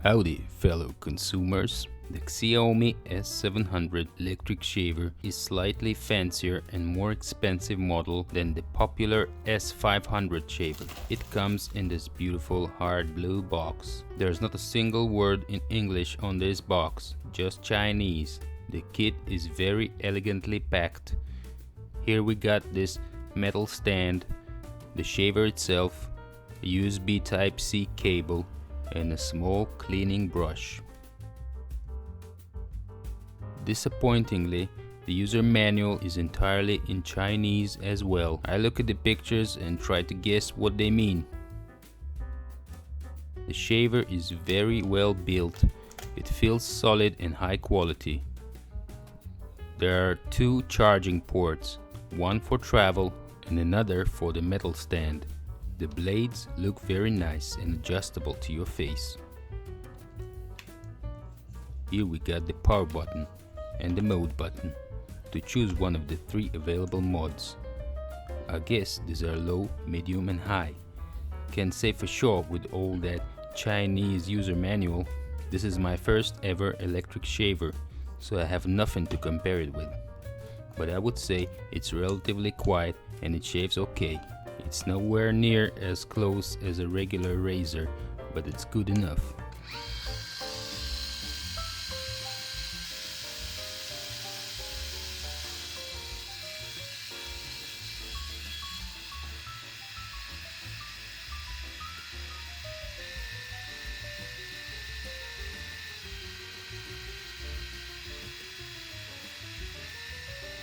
Howdy, fellow consumers. The Xiaomi S700 electric shaver is slightly fancier and more expensive model than the popular S500 shaver. It comes in this beautiful hard blue box. There's not a single word in English on this box, just Chinese. The kit is very elegantly packed. Here we got this metal stand, the shaver itself, a USB Type-C cable, and a small cleaning brush. Disappointingly, the user manual is entirely in Chinese as well. I look at the pictures and try to guess what they mean. The shaver is very well built. It feels solid and high quality. There are two charging ports, one for travel and another for the metal stand. The blades look very nice and adjustable to your face. Here we got the power button and the mode button to choose one of the three available modes. I guess these are low, medium and high. Can't say for sure with all that Chinese user manual. This is my first ever electric shaver, so I have nothing to compare it with. But I would say it's relatively quiet and it shaves okay. It's nowhere near as close as a regular razor, but it's good enough.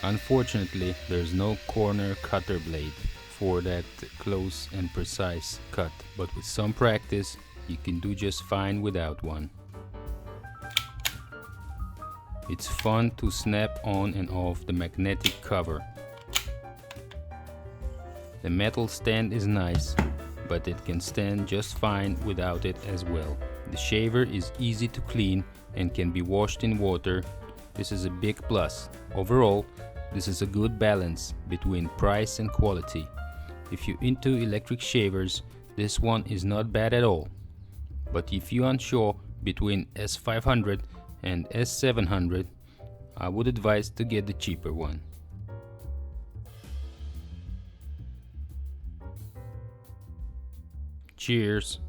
Unfortunately, there's no corner cutter blade for that close and precise cut, but with some practice you can do just fine without one. It's fun to snap on and off the magnetic cover. The metal stand is nice, but it can stand just fine without it as well. The shaver is easy to clean and can be washed in water. This is a big plus. Overall, this is a good balance between price and quality. If you're into electric shavers, this one is not bad at all. But if you're unsure between S500 and S700, I would advise to get the cheaper one. Cheers!